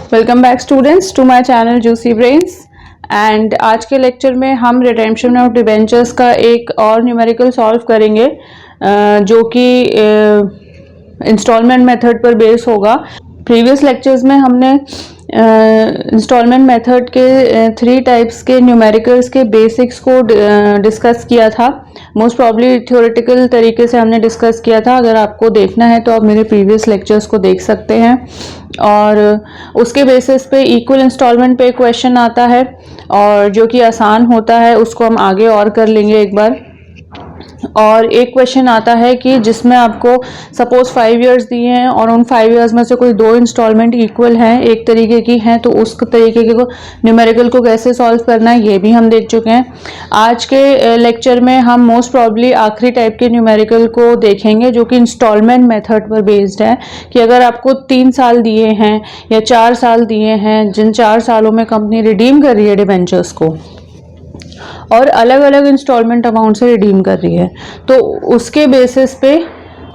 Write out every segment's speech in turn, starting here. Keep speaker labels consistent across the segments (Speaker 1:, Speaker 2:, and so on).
Speaker 1: Welcome back students to my channel juicy brains. And आज के lecture में हम रिडेम्पशन ऑफ डिबेंचर्स का एक और न्यूमेरिकल सॉल्व करेंगे जो कि इंस्टॉलमेंट मेथड पर बेस होगा। प्रीवियस लेक्चर्स में हमने इंस्टॉलमेंट मेथड के 3 टाइप्स के न्यूमेरिकल्स के बेसिक्स को डिस्कस किया था। मोस्ट प्रॉब्ली थ्योरेटिकल तरीके से हमने डिस्कस किया था। अगर आपको देखना है तो आप मेरे प्रीवियस लेक्चर्स को देख सकते हैं। और उसके बेसिस पे इक्वल इंस्टॉलमेंट पे क्वेश्चन आता है और जो कि आसान होता है उसको हम आगे और कर लेंगे एक बार। और एक क्वेश्चन आता है कि जिसमें आपको सपोज 5 इयर्स दिए हैं और उन 5 इयर्स में से कोई 2 इंस्टॉलमेंट इक्वल हैं, एक तरीके की हैं, तो उस तरीके के को न्यूमेरिकल को कैसे सॉल्व करना है ये भी हम देख चुके हैं। आज के लेक्चर में हम मोस्ट प्रॉब्ली आखिरी टाइप के न्यूमेरिकल को देखेंगे जो कि इंस्टॉलमेंट मेथड पर बेस्ड है। कि अगर आपको 3 साल दिए हैं या 4 साल दिए हैं, जिन 4 सालों में कंपनी रिडीम कर रही है डिबेंचर्स को और अलग अलग इंस्टॉलमेंट अमाउंट से रिडीम कर रही है, तो उसके बेसिस पे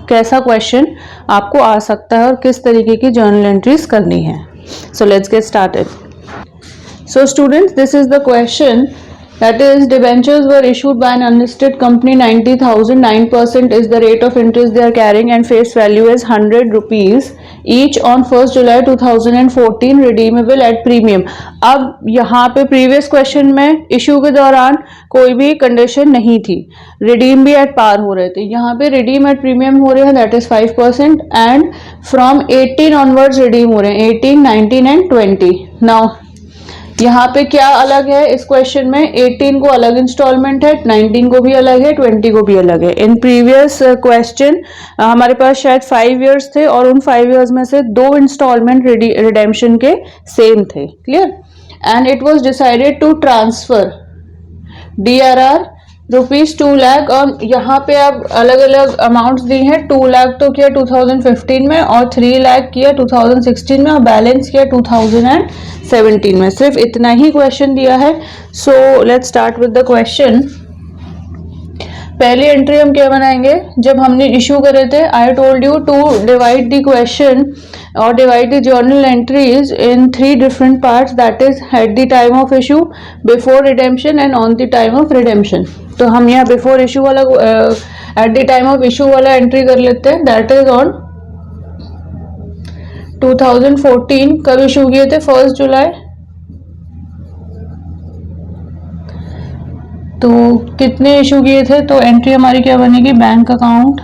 Speaker 1: कैसा क्वेश्चन आपको आ सकता है और किस तरीके की जर्नल एंट्रीज करनी है। So let's get started. So students, this is the question that is debentures were issued by an unlisted company 90,000, 9% is the rate of interest they are carrying and face value is 100 rupees each on 1st July 2014 redeemable at premium। अब यहाँ पे previous question में issue के दौरान कोई भी condition नहीं थी, रिडीम भी एट पार हो रहे थे। यहाँ पे रिडीम एट प्रीमियम हो रहे हैं, that is 5% and from 18 onwards redeem हो रहे हैं, 18, 19 एंड 20। नाउ यहाँ पे क्या अलग है इस क्वेश्चन में, 18 को अलग इंस्टॉलमेंट है, 19 को भी अलग है, 20 को भी अलग है। इन प्रीवियस क्वेश्चन हमारे पास शायद 5 इयर्स थे और उन 5 इयर्स में से 2 इंस्टॉलमेंट रिडेम्पशन के सेम थे। Clear? And it was decided to transfer DRR ₹2 lakh. और यहाँ पे अब अलग अलग अमाउंट्स दी हैं। 2 लाख तो किया 2015 में और 3 लाख किया 2016 में और बैलेंस किया 2017 में। सिर्फ इतना ही क्वेश्चन दिया है। So let's start with the question. पहली एंट्री हम क्या बनाएंगे, जब हमने इशू करे थे I told you to divide the question और divide the journal entries in 3 different parts, that is at the time of issue, before redemption and on the time of redemption. तो हम यहाँ बिफोर इशू वाला at the time of issue वाला entry कर लेते हैं, that is on 2014। कब issue किए थे? 1 जुलाई। तो कितने इशू किए थे? तो एंट्री हमारी क्या बनेगी, bank account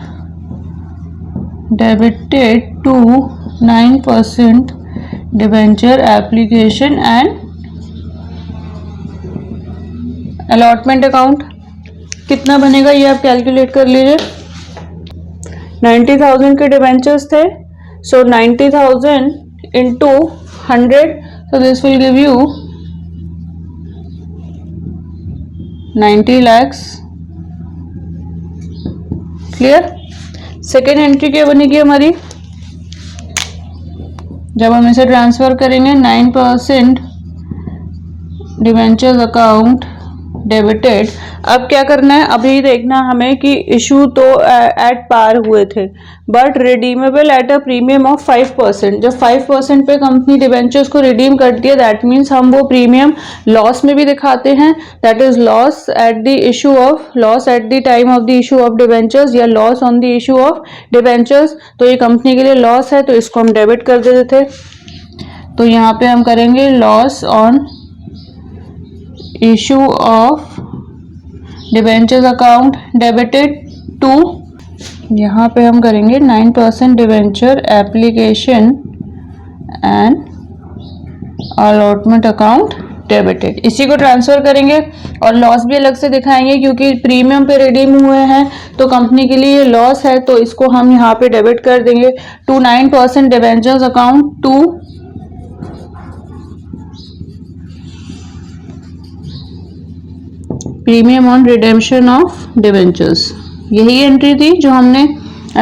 Speaker 1: debited to 9% debenture application and allotment account. कितना बनेगा ये आप कैलकुलेट कर लीजिए। 90,000 के डिबेंचर्स थे, सो 90,000 into 100, so this will give you 90 lakhs। Clear? Second entry क्या बनेगी हमारी, जब हम इसे ट्रांसफर करेंगे 9% डिबेंचर्स अकाउंट डेबिटेड। अब क्या करना है, अभी देखना हमें कि इशू तो एट पार हुए थे but redeemable at a premium of 5%। जब 5% पे कंपनी डिबेंचर्स को रिडीम कर दिया, दैट मीन्स हम वो प्रीमियम लॉस में भी दिखाते हैं, that is loss at the issue of, loss at the time of the issue of debentures या loss on the issue of debentures. तो ये कंपनी के लिए लॉस है तो इसको हम डेबिट कर देते थे। तो यहाँ पे हम करेंगे loss on issue of debentures account debited to, यहाँ पे हम करेंगे 9% debenture application and allotment account debited. इसी को ट्रांसफर करेंगे और लॉस भी अलग से दिखाएंगे क्योंकि प्रीमियम पे रिडीम हुए हैं तो कंपनी के लिए ये लॉस है, तो इसको हम यहाँ पे डेबिट कर देंगे to 9% debentures account to premium on redemption of debentures. यही एंट्री थी जो हमने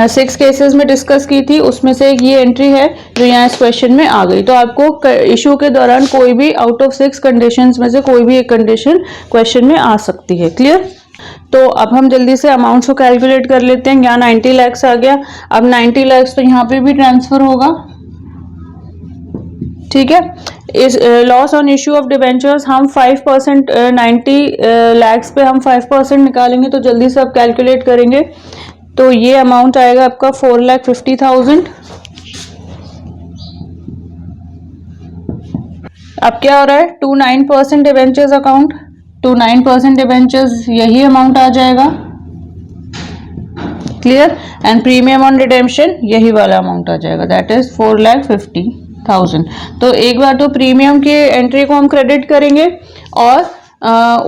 Speaker 1: 6 केसेस में डिस्कस की थी, उसमें से एक ये एंट्री है जो यहाँ इस क्वेश्चन में आ गई। तो आपको इशू के दौरान कोई भी आउट ऑफ 6 कंडीशंस में से कोई भी एक कंडीशन क्वेश्चन में आ सकती है। क्लियर? तो अब हम जल्दी से अमाउंट्स को कैलकुलेट कर लेते हैं। यहाँ 90 lakhs आ गया। अब 90 lakhs तो यहाँ पे भी ट्रांसफर होगा ठीक है। इस loss on issue of debentures हम 5% 90 लैक्स पे हम 5% निकालेंगे, तो जल्दी से आप कैलकुलेट करेंगे तो ये अमाउंट आएगा आपका 4,50,000। अब क्या हो रहा है, 29% डिबेंचर्स अकाउंट, 29% डिबेंचर्स यही अमाउंट आ जाएगा, clear. And premium on redemption यही वाला अमाउंट आ जाएगा, दैट इज 4,50,000। तो एक बार तो प्रीमियम की एंट्री को हम क्रेडिट करेंगे और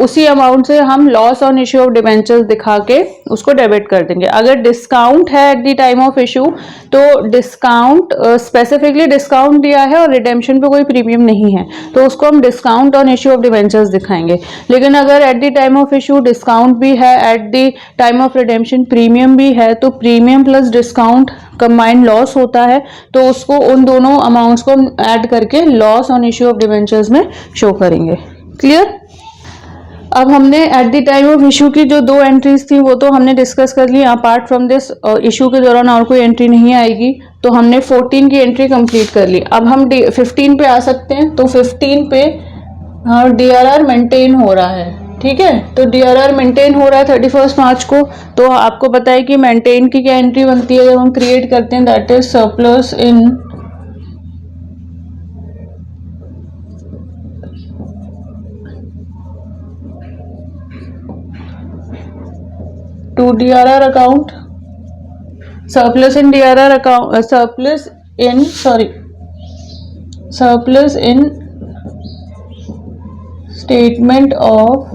Speaker 1: उसी अमाउंट से हम loss on issue of debentures दिखा के उसको डेबिट कर देंगे। अगर डिस्काउंट है eight the time of issue तो डिस्काउंट स्पेसिफिकली डिस्काउंट दिया है और रिडेम्पशन पे कोई प्रीमियम नहीं है तो उसको हम discount on issue of debentures दिखाएंगे। लेकिन अगर eight the time of issue discount भी है, eight the time of redemption premium भी है, तो premium plus discount combined loss होता है, तो उसको उन दोनों अमाउंट्स को ऐड करके loss on issue of debentures में शो करेंगे, क्लियर। अब हमने eight the time of issue की जो दो एंट्रीज थी वो तो हमने डिस्कस कर ली। अपार्ट फ्रॉम दिस इशू के दौरान और कोई एंट्री नहीं आएगी, तो हमने 14 की एंट्री कंप्लीट कर ली। अब हम 15 पे आ सकते हैं। तो 15 पे DRR मेंटेन हो रहा है, ठीक है। तो DRR मेंटेन हो रहा है 31 मार्च को। तो आपको पता है कि मेंटेन की क्या एंट्री बनती है जब हम क्रिएट करते हैं, that is surplus in to DRR account, surplus in DRR account, surplus in statement of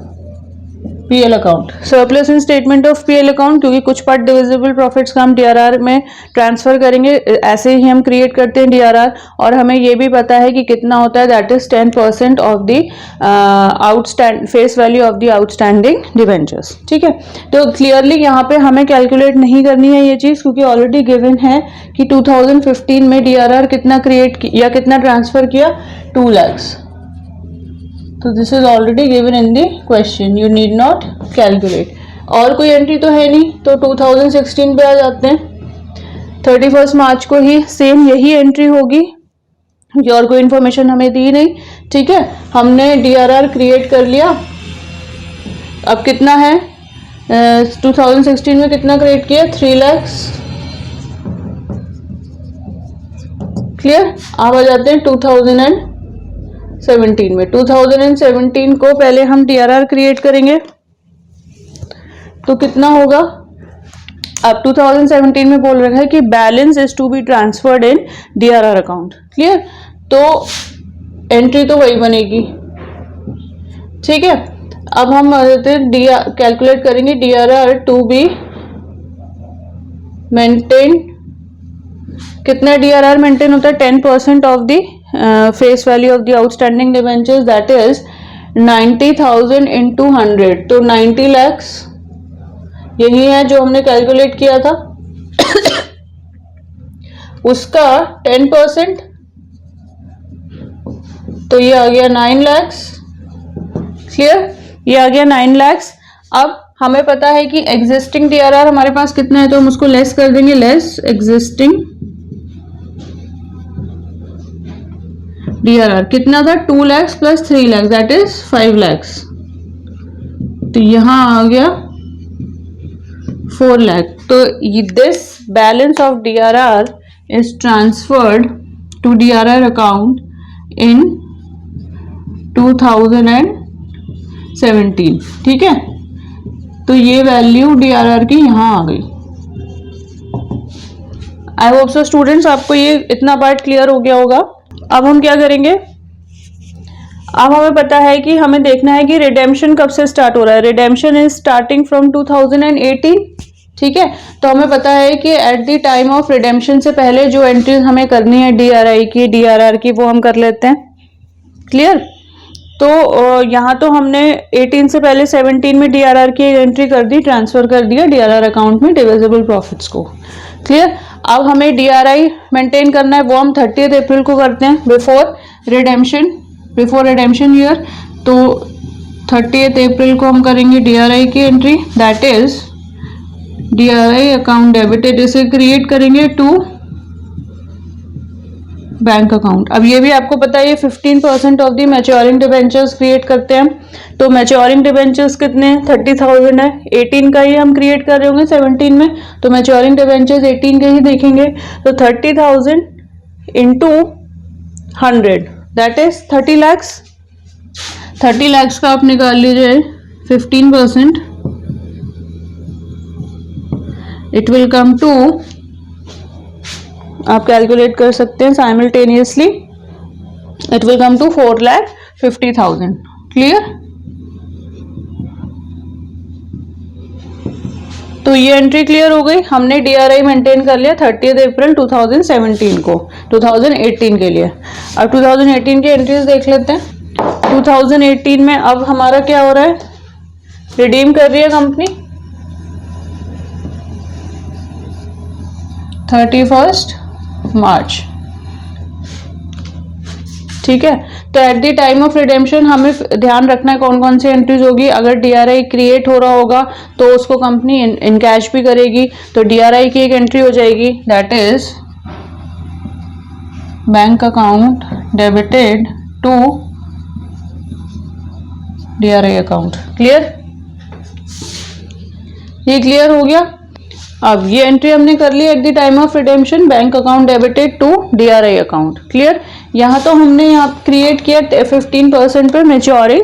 Speaker 1: PL account, surplus in statement of PL account, क्योंकि कुछ पार्ट डिविजिबल प्रॉफिट्स का हम DRR में ट्रांसफर करेंगे। ऐसे ही हम क्रिएट करते हैं DRR, और हमें ये भी पता है कि कितना होता है, that is 10% of the outstand face value of the outstanding debentures, ठीक है। तो क्लियरली यहाँ पे हमें कैलकुलेट नहीं करनी है ये चीज, क्योंकि ऑलरेडी गिवन है कि 2015 में DRR कितना क्रिएट या कितना ट्रांसफर किया, 2 lakhs। तो this is already given in the question, you need not calculate. और कोई एंट्री तो है नहीं, तो 2016 पे आ जाते हैं। 31 मार्च को ही सेम यही एंट्री होगी, और कोई इन्फॉर्मेशन हमें दी नहीं, ठीक है। हमने DRR क्रिएट कर लिया। अब कितना है, 2016 में कितना क्रिएट किया, 3 lakhs, क्लियर। अब आ जाते हैं 2017 में। 2017 को पहले हम DRR क्रिएट करेंगे, तो कितना होगा। अब 2017 में बोल रखा है कि balance is to be transferred in DRR account, clear. तो एंट्री तो वही बनेगी, ठीक है। अब हम कैलकुलेट करेंगे DRR टू बी मेंटेन। कितना DRR मेंटेन होता है, 10% of the face value of the outstanding debentures, that is 90,000 into 100, तो 90 lakhs यही है जो हमने कैलकुलेट किया था। उसका 10%, तो ये आ गया 9 lakhs, क्लियर। ये आ गया 9 lakhs। अब हमें पता है कि एग्जिस्टिंग DRR हमारे पास कितना है, तो हम उसको लेस कर देंगे, लेस एग्जिस्टिंग DRR कितना था, 2 lakhs plus 3 lakhs, that is 5 lakhs। तो यहां आ गया 4 lakh। तो this balance of DRR is transferred to DRR account in 2017, ठीक है। तो ये वैल्यू DRR की यहां आ गई। आई होप सो स्टूडेंट्स आपको ये इतना पार्ट क्लियर हो गया होगा। अब हम क्या करेंगे, अब हमें पता है कि हमें देखना है कि रिडेम्पशन कब से स्टार्ट हो रहा है। रिडेम्पशन इज स्टार्टिंग फ्रॉम 2018, ठीक है। तो हमें पता है कि eight the time of redemption से पहले जो एंट्रीज हमें करनी है DRI की, DRR की, वो हम कर लेते हैं, क्लियर। तो यहाँ तो हमने 18 से पहले 17 में DRR की एंट्री कर दी, ट्रांसफर कर दिया DRR अकाउंट में डिविजिबल प्रॉफिट्स को, क्लियर। अब हमें DRI मेंटेन करना है, वो हम 30 अप्रैल को करते हैं, बिफोर रिडेम्पशन ईयर। तो 30 अप्रैल को हम करेंगे DRI की entry, that is DRI account debited. इसे क्रिएट करेंगे टू बैंक अकाउंट। अब ये भी आपको पता है, ये 15% of the maturing debentures create करते हैं। तो मैच्योरिंग डिबेंचर्स कितने हैं? 30,000 है। 18 का ही हम क्रिएट कर रहे होंगे 17 में, तो मैच्योरिंग डिबेंचर्स 18 के ही देखेंगे। तो 30,000 into 100 that is 30 lakhs। 30 lakhs का आप निकाल लीजिए 15%, इट विल कम टू, आप कैलकुलेट कर सकते हैं simultaneously, it will come to 4,50,000। Clear? तो ये एंट्री क्लियर हो गई। हमने डीआरआई मेंटेन कर लिया 30 अप्रैल 2017 को 2018 के लिए। अब 2018 की एंट्रीज देख लेते हैं। 2018 में अब हमारा क्या हो रहा है? रिडीम कर रही है कंपनी 31 मार्च। ठीक है, तो eight the time of redemption हमें ध्यान रखना है कौन कौन सी एंट्रीज होगी। अगर डीआरआई क्रिएट हो रहा होगा तो उसको कंपनी इन कैश भी करेगी। तो डीआरआई की एक एंट्री हो जाएगी, that is bank account debited to DRI account. Clear? ये क्लियर हो गया। अब ये एंट्री हमने कर ली at the time of redemption, bank account debited to DRI account. Clear? यहाँ तो हमने यहाँ क्रिएट किया 15% पे मैच्योरिंग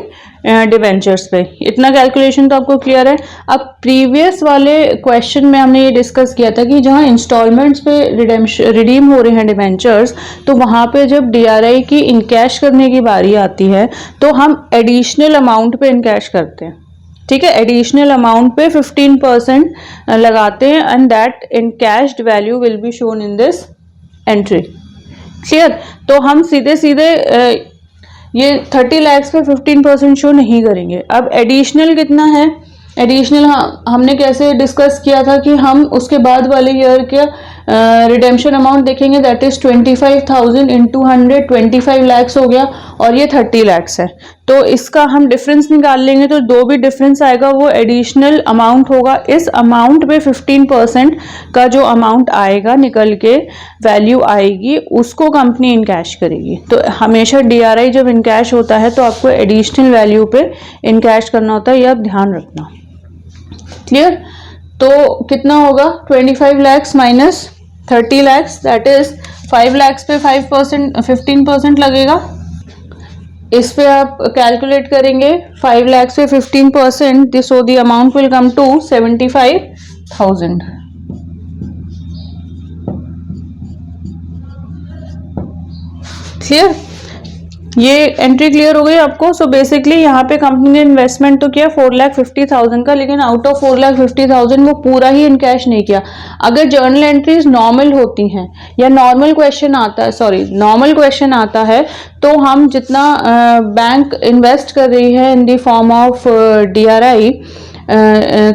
Speaker 1: डिबेंचर्स पे, इतना कैलकुलेशन तो आपको क्लियर है। अब प्रीवियस वाले क्वेश्चन में हमने ये डिस्कस किया था कि जहाँ इंस्टॉलमेंट्स पे रिडीम हो रहे हैं डिबेंचर्स, तो वहाँ पे जब डीआरआई की इनकैश करने की बारी आती है तो हम एडिशनल अमाउंट पे इनकैश करते हैं। ठीक है, एडिशनल अमाउंट पे 15% लगाते हैं and that encashed value will be shown in this entry. Clear? तो हम सीधे सीधे ये 30 lakhs पे 15% शो नहीं करेंगे। अब एडिशनल कितना है? एडिशनल हमने कैसे डिस्कस किया था कि हम उसके बाद वाले ईयर के रिडेम्पशन अमाउंट देखेंगे, दैट इज 25,000 इंटू 100 25 lakhs हो गया, और ये 30 lakhs है। तो इसका हम डिफरेंस निकाल लेंगे, तो दो भी डिफरेंस आएगा वो एडिशनल अमाउंट होगा। इस अमाउंट पे 15% का जो अमाउंट आएगा निकल के वैल्यू आएगी, उसको कंपनी इनकैश करेगी। तो हमेशा डीआरआई जब इनकैश होता है तो आपको एडिशनल वैल्यू पे इनकैश करना होता है, ये आप ध्यान रखना। क्लियर? तो कितना होगा? 25 lakhs minus 30 lakhs, that is 5 lakhs पे 5% 15% लगेगा। इस पे आप कैलकुलेट करेंगे 5 lakhs पे 15%, so the amount will come to 75,000। Clear? ये एंट्री क्लियर हो गई आपको। सो बेसिकली यहाँ पे कंपनी ने इन्वेस्टमेंट तो किया 4,50,000 का, लेकिन आउट ऑफ 4,50,000 वो पूरा ही इन कैश नहीं किया। अगर जर्नल एंट्रीज नॉर्मल होती हैं या नॉर्मल क्वेश्चन आता है तो हम जितना बैंक इन्वेस्ट कर रही है in the form of DRI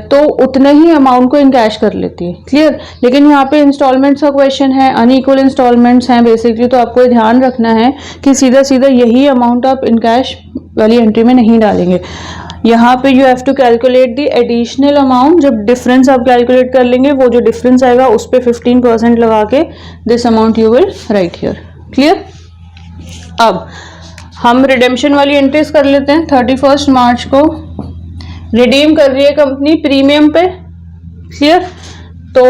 Speaker 1: तो उतने ही अमाउंट को इनकैश कर लेती है। क्लियर? लेकिन यहाँ पे इंस्टॉलमेंट्स का क्वेश्चन है, अनइक्वल इंस्टॉलमेंट्स हैं बेसिकली, तो आपको ध्यान रखना है कि सीधा सीधा यही अमाउंट आप इनकैश वाली एंट्री में नहीं डालेंगे। यहाँ पे you have to calculate the additional amount. जब डिफरेंस आप कैलकुलेट कर लेंगे, वो जो डिफरेंस आएगा उस पर 15% लगा के this amount you will write here. Clear? अब हम रिडेम्पशन वाली एंट्रीज कर लेते हैं। 31 मार्च को रिडीम कर रही है कंपनी प्रीमियम पे। क्लियर? तो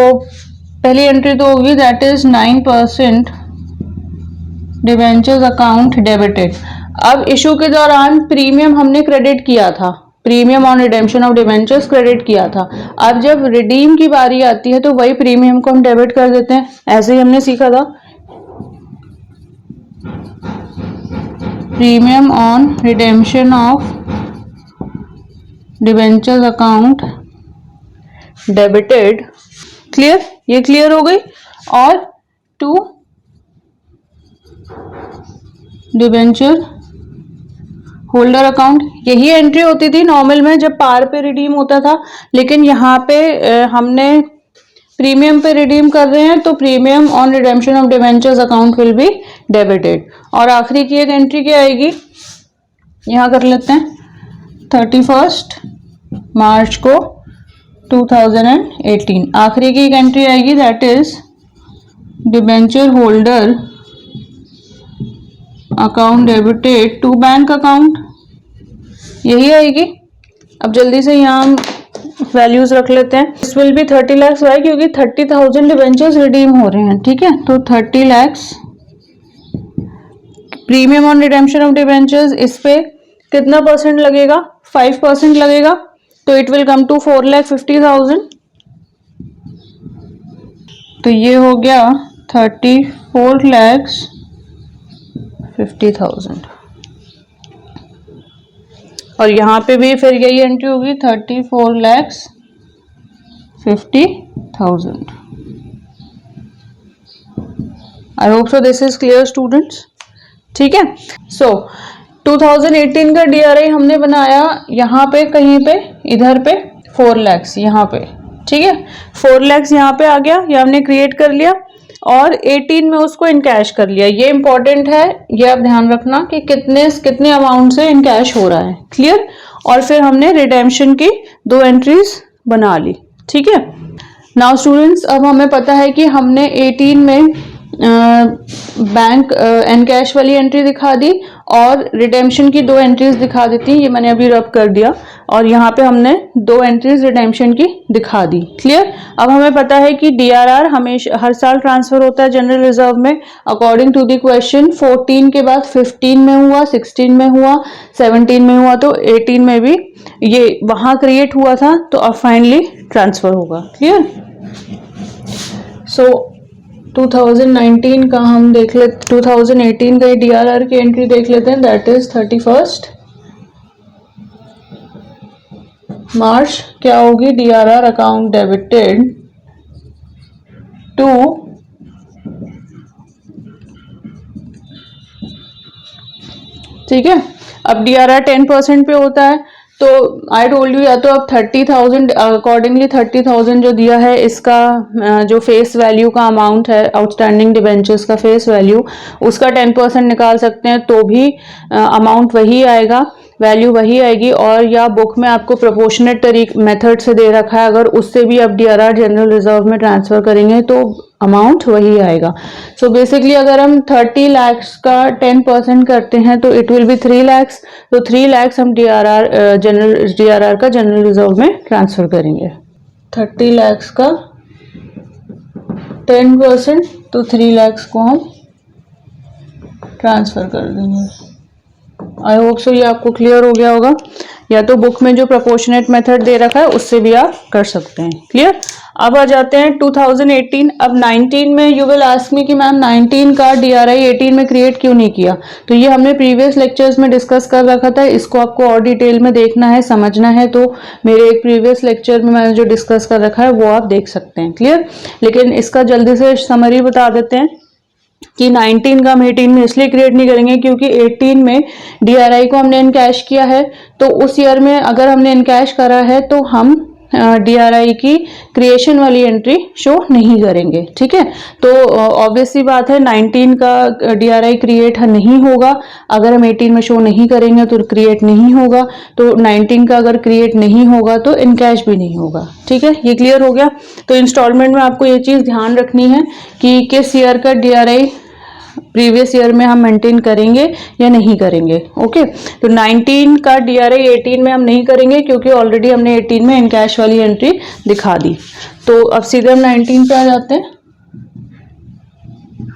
Speaker 1: पहली एंट्री तो होगी that is 9% debentures account debited. अब इशू के दौरान प्रीमियम हमने क्रेडिट किया था, premium on redemption of debentures credit किया था। अब जब रिडीम की बारी आती है तो वही प्रीमियम को हम डेबिट कर देते हैं, ऐसे ही हमने सीखा था। Premium on redemption of debentures account debited. Clear? ये क्लियर हो गई। और टू डिबेंचर होल्डर अकाउंट, यही एंट्री होती थी नॉर्मल में जब पार पे रिडीम होता था, लेकिन यहाँ पे हमने प्रीमियम पे रिडीम कर रहे हैं तो premium on redemption of debentures account will be debited. और आखिरी की एक एंट्री क्या आएगी, यहाँ कर लेते हैं 31 मार्च को 2018। आखिरी की एक एंट्री आएगी that is debenture holder account debited to bank account, यही आएगी। अब जल्दी से यहाँ हम वैल्यूज रख लेते हैं। This will be 30 lakh, why? क्योंकि 30,000 डिबेंचर्स रिडीम हो रहे हैं, ठीक है। तो 30 lakh premium on redemption of debentures, इस पे कितना परसेंट लगेगा? 5% लगेगा, तो इट विल कम टू 4,50,000। तो ये हो गया 34,50,000। और यहाँ पे भी फिर यही एंट्री होगी 34,50,000। आई hope so this is clear students, ठीक है। सो 2018 का DRI हमने बनाया यहाँ पे, कहीं पे इधर पे 4 लाख यहाँ पे, ठीक है। 4 लाख यहाँ पे आ गया, ये हमने क्रिएट कर लिया और 18 में उसको इनकैश कर लिया। ये इंपॉर्टेंट है, ये आप ध्यान रखना कि कितने अमाउंट से इनकैश हो रहा है, क्लियर। और फिर हमने रिडेम्पशन की 2 एंट्रीज बना ली, ठीक है। नाउ स्टूडेंट्स, अब हमें पता है कि हमने 18 में बैंक एनकैश वाली एंट्री दिखा दी और रिडेम्पशन की 2 एंट्रीज दिखा देती, ये मैंने अभी रब कर दिया। और यहाँ पे हमने 2 एंट्रीज रिडेम्पशन की दिखा दी, क्लियर। अब हमें पता है कि DRR हमेशा हर साल ट्रांसफर होता है जनरल रिजर्व में अकॉर्डिंग टू द क्वेश्चन। 14 के बाद 15 में हुआ, 16 में हुआ, 17 में हुआ, तो 18 में भी ये वहां क्रिएट हुआ था, तो अब फाइनली ट्रांसफर होगा, क्लियर। सो 2019 का हम देख लेते, 2018 का DRR की एंट्री देख लेते हैं, दैट इज 31 मार्च। क्या होगी? DRR अकाउंट डेबिटेड टू ठीक है। अब DRR 10% पे होता है, तो आई टोल्ड यू, या तो अब 30,000 अकॉर्डिंगली 30,000 जो दिया है, इसका जो फेस वैल्यू का अमाउंट है आउटस्टैंडिंग डिबेंचर्स का फेस वैल्यू, उसका 10% निकाल सकते हैं, तो भी अमाउंट वही आएगा, वैल्यू वही आएगी। और या बुक में आपको प्रोपोर्शनेट मेथड से दे रखा है, अगर उससे भी आप DRR जनरल रिजर्व में ट्रांसफर करेंगे तो अमाउंट वही आएगा। सो बेसिकली अगर हम 30 लाख का 10% करते हैं तो इट विल बी 3 लाख। तो 3 लाख हम DRR का जनरल रिजर्व में ट्रांसफर करेंगे। 30 लाख का 10%, तो 3 लाख को हम ट्रांसफर कर देंगे। आई होप सो ये आपको क्लियर हो गया होगा। या तो बुक में जो प्रोपोर्शनेट मेथड दे रखा है उससे भी आप कर सकते हैं, क्लियर। अब आ जाते हैं 2018। अब 19 में यू विल आस्क मी कि मैम 19 का DRI 18 में क्रिएट क्यों नहीं किया? तो ये हमने प्रीवियस लेक्चर्स में डिस्कस कर रखा था, इसको आपको और डिटेल में देखना है, समझना है, तो मेरे एक प्रीवियस लेक्चर में मैंने जो डिस्कस कर रखा है वो आप देख सकते हैं, क्लियर। लेकिन इसका जल्दी से समरी बता देते हैं कि 19 का हम 18 में इसलिए क्रिएट नहीं करेंगे क्योंकि 18 में DRI को हमने इनकैश किया है, तो उस ईयर में अगर हमने इनकैश करा है तो हम DRI की क्रिएशन वाली एंट्री शो नहीं करेंगे, ठीक है। तो ऑब्वियस सी बात है 19 का DRI क्रिएट नहीं होगा, अगर हम 18 में शो नहीं करेंगे तो क्रिएट नहीं होगा। तो 19 का अगर क्रिएट नहीं होगा तो इनकैश भी नहीं होगा, ठीक है। ये क्लियर हो गया। तो इंस्टॉलमेंट में आपको ये चीज ध्यान रखनी है कि किस ईयर का DRI प्रीवियस ईयर में हम मेंटेन करेंगे या नहीं करेंगे, ओके। तो 19 का DRI 18 में हम नहीं करेंगे क्योंकि ऑलरेडी हमने 18 में इनकैश वाली एंट्री दिखा दी। तो अब सीधे हम 19 पे आ जाते हैं,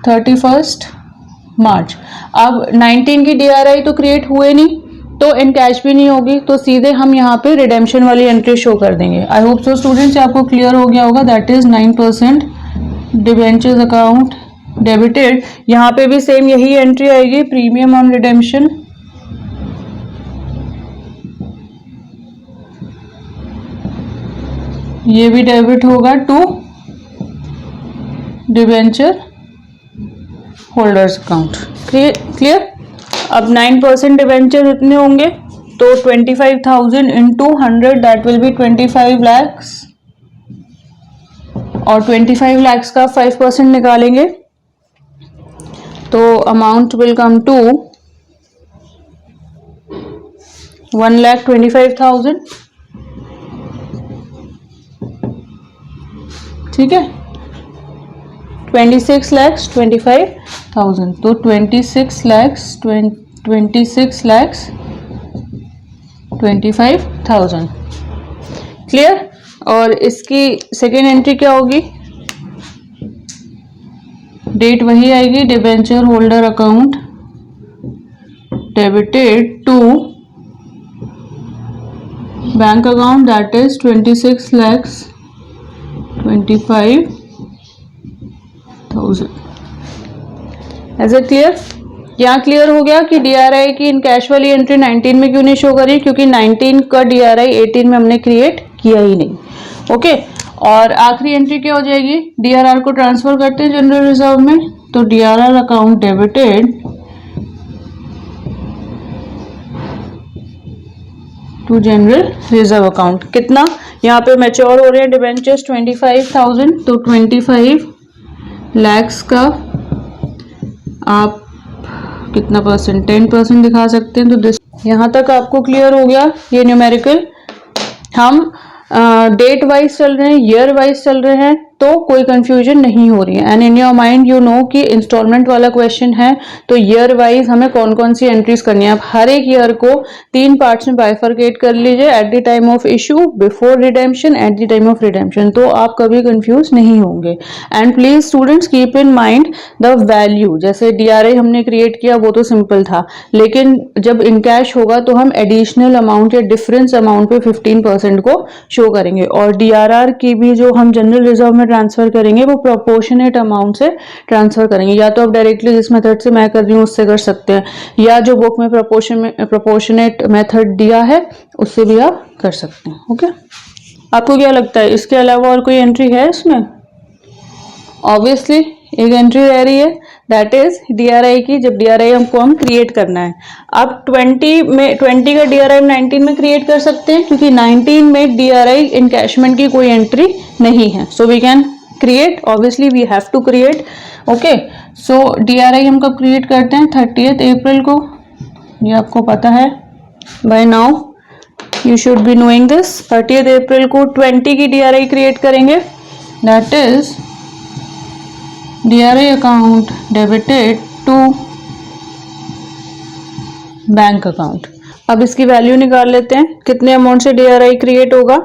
Speaker 1: 31 मार्च। अब 19 की DRI तो क्रिएट हुए नहीं, तो इनकैश भी नहीं होगी, तो सीधे हम यहाँ पे रिडेम्पशन वाली एंट्री शो कर देंगे। आई होप सो स्टूडेंट्स आपको क्लियर हो गया होगा। That is 9% debentures account debited. यहाँ पे भी सेम यही एंट्री आएगी, प्रीमियम ऑन रिडेम्पशन, ये भी डेबिट होगा to debenture holders account, clear. अब 9% डिबेंचर इतने होंगे, तो 25,000 into 100 that will be 25 lakh, और 25 लाख का 5% निकालेंगे तो अमाउंट विल कम टू 1,25,000, ठीक है। 26 lakhs 25,000, तो 26 lakhs 25,000 क्लियर। और इसकी सेकेंड एंट्री क्या होगी, डेट वही आएगी, debenture holder account debited to bank account that is 26 lakhs 25,000। As a clear, यहाँ क्लियर हो गया कि डीआरआई की इन कैश वाली एंट्री 19 में क्यों नहीं शो करी, क्योंकि 19 का डीआरआई 18 में हमने क्रिएट किया ही नहीं। ओके, और आखिरी एंट्री क्या हो जाएगी, डीआरआर को ट्रांसफर करते हैं जनरल रिजर्व में, तो DRR account debited to general reserve account. कितना यहाँ पे मैच्योर हो रहे हैं डिबेंचर्स 25,000, तो 25 lakhs का आप कितना परसेंट, 10% दिखा सकते हैं। तो दिस यहाँ तक आपको क्लियर हो गया ये न्यूमेरिकल। हम डेट वाइज चल रहे हैं, ईयर वाइज चल रहे हैं, तो कोई कंफ्यूजन नहीं हो रही है। And in your mind you know कि इंस्टॉलमेंट वाला क्वेश्चन है, तो ईयर वाइज हमें कौन कौन सी एंट्रीज करनी है। आप हर एक ईयर को 3 पार्ट्स में बाइफरकेट कर लीजिए, eight the time of issue, before redemption, eight the time of redemption, तो आप कभी कंफ्यूज नहीं होंगे। And please students keep in mind the value, जैसे डीआरआई हमने क्रिएट किया वो तो सिंपल था, लेकिन जब इन कैश होगा तो हम एडिशनल अमाउंट या डिफरेंस अमाउंट पे 15% को शो करेंगे। और डीआरआर की भी जो हम जनरल रिजर्व में ट्रांसफर करेंगे वो प्रोपोर्शनेट अमाउंट से ट्रांसफर करेंगे, या तो आप डायरेक्टली जिस मेथड से मैं कर रही हूँ उससे कर सकते हैं, या जो बुक में प्रोपोर्शनेट मेथड दिया है उससे भी आप कर सकते हैं। ओके, आपको क्या लगता है इसके अलावा और कोई एंट्री है इसमें? ऑब्वियसली एक एंट्री रह रही है, दैट इज डीआरआई की, जब डीआरआई हमको हम क्रिएट करना है। अब 20 का डीआरआई 19 में क्रिएट कर सकते हैं, क्योंकि 19 में डीआरआई इनकैशमेंट की कोई एंट्री नहीं है, so we can create, obviously we have to create. Okay, so DRI हम कब क्रिएट करते हैं, 30 अप्रैल को, ये आपको पता है, by now you should be knowing this. 30 April को 20 की डीआरआई क्रिएट करेंगे, that is DRI account debited to bank account. अब इसकी वैल्यू निकाल लेते हैं, कितने अमाउंट से DRI क्रिएट होगा।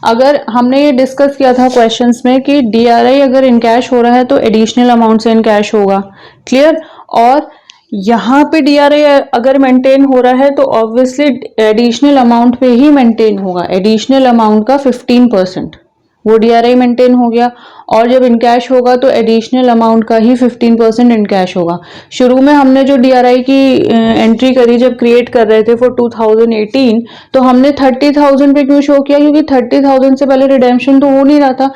Speaker 1: अगर हमने ये डिस्कस किया था क्वेश्चंस में कि DRI अगर इन कैश हो रहा है तो एडिशनल अमाउंट से इन कैश होगा, क्लियर। और यहाँ पे DRI अगर मेंटेन हो रहा है तो ऑब्वियसली एडिशनल अमाउंट पे ही मेंटेन होगा, एडिशनल अमाउंट का 15% वो DRI मेंटेन हो गया। और जब इनकैश होगा तो एडिशनल अमाउंट का ही 15% इनकैश होगा। शुरू में हमने जो DRI की एंट्री करी जब क्रिएट कर रहे थे फॉर 2018, तो हमने 30,000 पे क्यों शो किया, क्योंकि 30,000 से पहले रिडेम्पशन तो हो नहीं रहा था।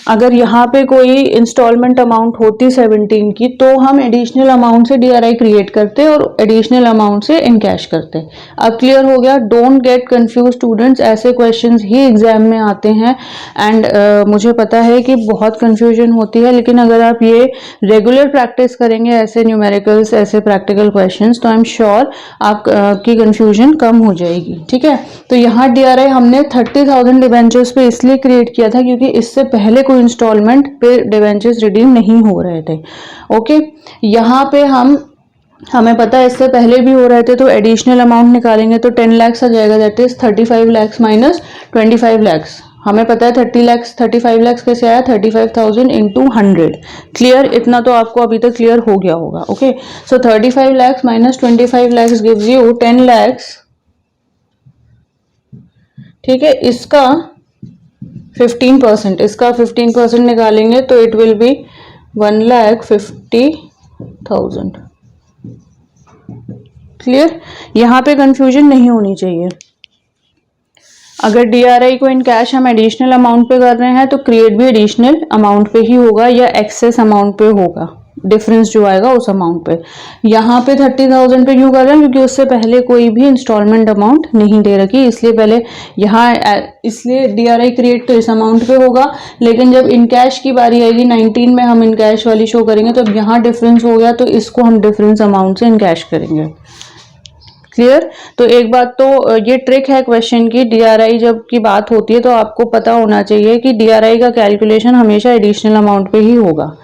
Speaker 1: अगर यहाँ पे कोई इंस्टॉलमेंट अमाउंट होती 17 की, तो हम एडिशनल अमाउंट से DRI क्रिएट करते और एडिशनल अमाउंट से इनकैश करते। अब क्लियर हो गया, डोंट गेट कंफ्यूज स्टूडेंट्स, ऐसे क्वेश्चंस ही एग्जाम में आते हैं। एंड मुझे पता है कि बहुत कंफ्यूजन होती है, लेकिन अगर आप ये रेगुलर प्रैक्टिस करेंगे ऐसे न्यूमेरिकल्स, ऐसे प्रैक्टिकल क्वेश्चंस, तो आई एम श्योर आपकी कंफ्यूजन कम हो जाएगी। ठीक है, तो यहाँ DRI हमने 30,000 डिबेंचर्स पे इसलिए क्रिएट किया था क्योंकि इससे पहले कोई इंस्टॉलमेंट पे डिबेंचर्स रिडीम नहीं हो रहे थे। ओके, यहाँ पे हमें पता है इससे पहले भी हो रहे थे, तो एडिशनल अमाउंट निकालेंगे तो 10 lakhs आ जाएगा, that is 35 lakhs minus 25 lakhs। हमें पता है 35 lakhs कैसे आया, 35,000 इंटू 100। क्लियर, इतना तो आपको अभी तक क्लियर हो गया होगा। Okay, so 35 lakhs minus 25 lakhs gives you 10 lakhs। ठीक है, इसका 15%, इसका 15% निकालेंगे तो इट विल बी 1,50,000। क्लियर, यहाँ पे कंफ्यूजन नहीं होनी चाहिए। अगर DRI को इन कैश हम एडिशनल अमाउंट पे कर रहे हैं तो क्रिएट भी एडिशनल अमाउंट पे ही होगा या एक्सेस अमाउंट पे होगा, डिफरेंस जो आएगा उस अमाउंट पे। यहाँ पे 30,000 पे क्यों कर रहे हैं, क्योंकि उससे पहले कोई भी इंस्टॉलमेंट अमाउंट नहीं दे रखी, इसलिए पहले यहाँ इसलिए DRI क्रिएट तो इस अमाउंट पे होगा। लेकिन जब इन कैश की बारी आएगी 19 में हम इन कैश वाली शो करेंगे, तो अब यहाँ डिफरेंस हो गया तो इसको हम डिफरेंस अमाउंट से इन कैश करेंगे। क्लियर, तो एक बात तो ये ट्रिक है क्वेश्चन की, DRI जब की बात होती है तो आपको पता होना चाहिए कि DRI का कैलकुलेशन हमेशा एडिशनल अमाउंट पे ही होगा।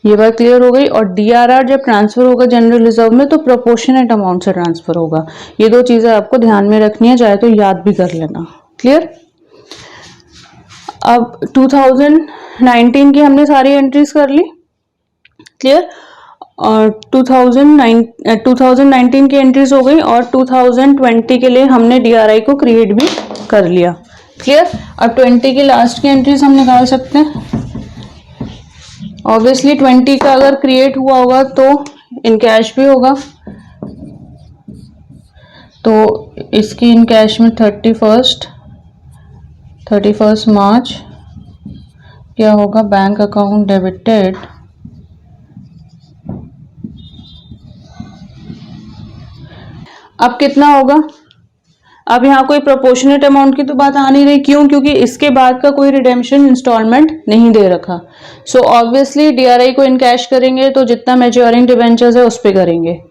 Speaker 1: ये बात क्लियर हो गई। और DRR जब ट्रांसफर होगा जनरल रिजर्व में तो प्रोपोर्शनेट अमाउंट से ट्रांसफर होगा। ये दो चीजें आपको ध्यान में रखनी है, चाहे तो याद भी कर लेना। क्लियर। अब 2019 की हमने सारी एंट्रीज कर ली। क्लियर। और 2019 की एंट्रीज हो गई और 2020 के लिए हमने DRI को क्रिएट भी कर लिया। क्लियर। अब 20 की लास्ट की एंट्रीज हम निकाल सकते हैं। ऑब्वियसली 20 का अगर क्रिएट हुआ होगा तो इन कैश भी होगा, तो इसकी इन कैश में 31 मार्च क्या होगा, बैंक अकाउंट डेबिटेड अब कितना होगा। अब यहाँ कोई प्रोपोर्शनेट अमाउंट की तो बात आ नहीं रही, क्यों? क्योंकि इसके बाद का कोई रिडेम्पशन इंस्टॉलमेंट नहीं दे रखा। सो ऑब्वियसली DRI को इन कैश करेंगे तो जितना मैच्योरिंग डिबेंचर्स है उस पे करेंगे।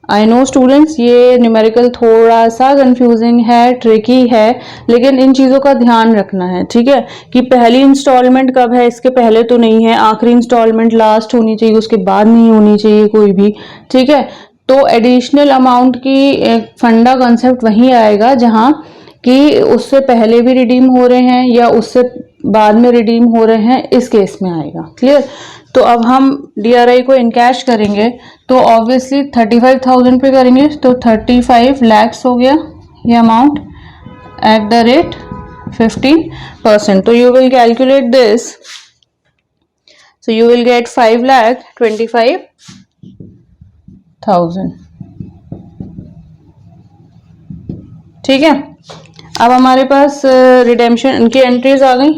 Speaker 1: आई नो स्टूडेंट्स, ये न्यूमेरिकल थोड़ा सा कंफ्यूजिंग है, ट्रिकी है, लेकिन इन चीज़ों का ध्यान रखना है। ठीक है, कि पहली इंस्टॉलमेंट कब है, इसके पहले तो नहीं है, आखिरी इंस्टॉलमेंट लास्ट होनी चाहिए, उसके बाद नहीं होनी चाहिए कोई भी। ठीक है, तो एडिशनल अमाउंट की फंडा कॉन्सेप्ट वहीं आएगा जहां कि उससे पहले भी रिडीम हो रहे हैं या उससे बाद में रिडीम हो रहे हैं, इस केस में आएगा। क्लियर। तो अब हम DRI को इनकैश करेंगे तो ऑब्वियसली 35,000 पे करेंगे, तो 35 lakhs हो गया ये अमाउंट एट द रेट 15%। तो you will calculate this, so you will get 5,25,000। ठीक है, अब हमारे पास रिडेम्पशन की एंट्रीज आ गई।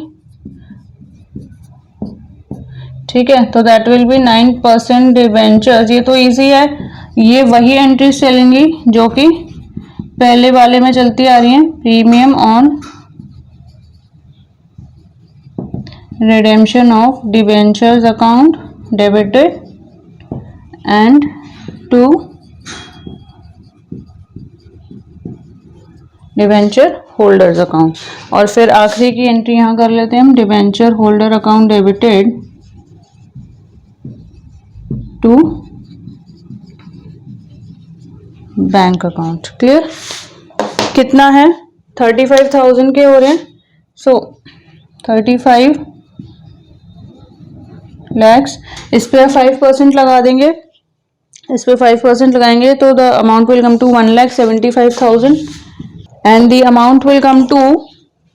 Speaker 1: ठीक है, तो दैट विल बी 9% डिवेंचर्स। ये तो इजी है, ये वही एंट्रीज चलेंगी जो कि पहले वाले में चलती आ रही हैं। Premium on redemption of debentures account debited and to debenture holders account. और फिर आखिरी की एंट्री यहां कर लेते हैं हम, debenture holder account debited to bank account. Clear. कितना है, 35,000 के हो रहे हैं, सो 35 lakhs। इस पे 5% लगा देंगे, इस पे 5% लगाएंगे तो the amount will come to 1,75,000 and the amount will come to,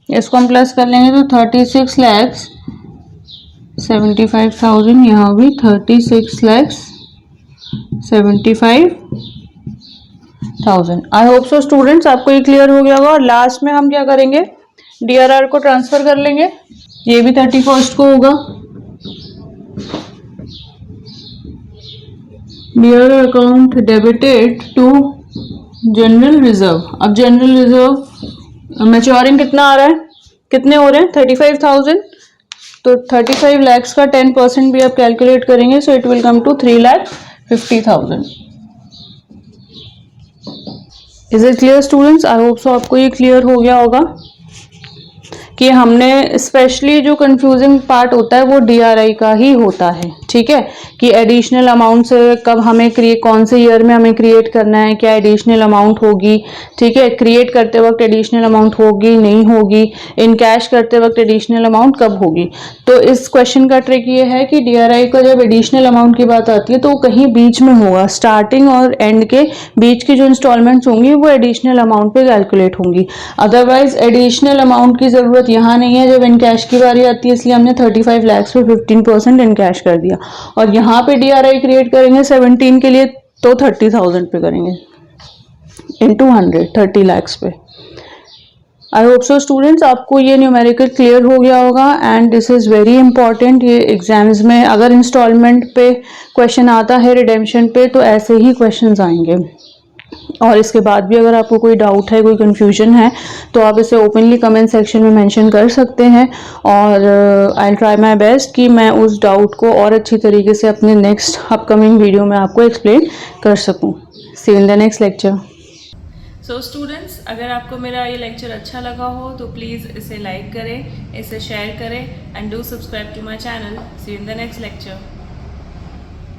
Speaker 1: इसको हम प्लस कर लेंगे तो 36,75,000। यहाँ भी 36,75,000। आई होप सो स्टूडेंट्स आपको ये क्लियर हो गया होगा। और लास्ट में हम क्या करेंगे, DRR को ट्रांसफर कर लेंगे, ये भी 31st को होगा। DRR account debited to general reserve. अब जनरल रिजर्व मैच्योरिंग कितना आ रहा है, कितने हो रहे हैं, 35,000, तो 35 lakhs का 10% भी आप कैलकुलेट करेंगे, so it will come to 3,50,000। Is it clear students? I hope so आपको ये क्लियर हो गया होगा कि हमने स्पेशली जो कंफ्यूजिंग पार्ट होता है वो DRI का ही होता है। ठीक है, कि एडिशनल अमाउंट से कब हमें कौन से ईयर में हमें क्रिएट करना है, क्या एडिशनल अमाउंट होगी। ठीक है, क्रिएट करते वक्त एडिशनल अमाउंट होगी नहीं होगी, इन कैश करते वक्त एडिशनल अमाउंट कब होगी। तो इस क्वेश्चन का ट्रिक ये है कि DRI का जब एडिशनल अमाउंट की बात आती है तो कहीं बीच में होगा, स्टार्टिंग और एंड के बीच की जो इंस्टॉलमेंट्स होंगी वो एडिशनल अमाउंट पे कैलकुलेट होंगी। अदरवाइज एडिशनल अमाउंट की जरूरत यहाँ नहीं है, जब इन कैश की बारी आती है, इसलिए हमने 35 lakhs पे 15% इन कैश कर दिया। और यहाँ पे DRI क्रिएट करेंगे 17 के लिए तो 30,000 पे करेंगे इनटू 100, 30 lakhs पे। आई होप सो स्टूडेंट्स आपको ये न्यूमेरिकल क्लियर हो गया होगा and this is very important. ये एग्जाम्स में अगर इंस्टॉलमेंट पे क्वेश्चन आता है, रिडेम्पशन पे, तो ऐसे ही क्वेश्चंस आएंगे। और इसके बाद भी अगर आपको कोई डाउट है, कोई कंफ्यूजन है, तो आप इसे ओपनली कमेंट सेक्शन में मेंशन कर सकते हैं और I will try my best कि मैं उस डाउट को और अच्छी तरीके से अपने नेक्स्ट अपकमिंग वीडियो में आपको एक्सप्लेन कर सकूं। See you in the next lecture. So students, अगर आपको मेरा ये लेक्चर अच्छा लगा हो तो प्लीज़ इसे लाइक करें, इसे शेयर करें and do subscribe to my channel. See you in the next lecture.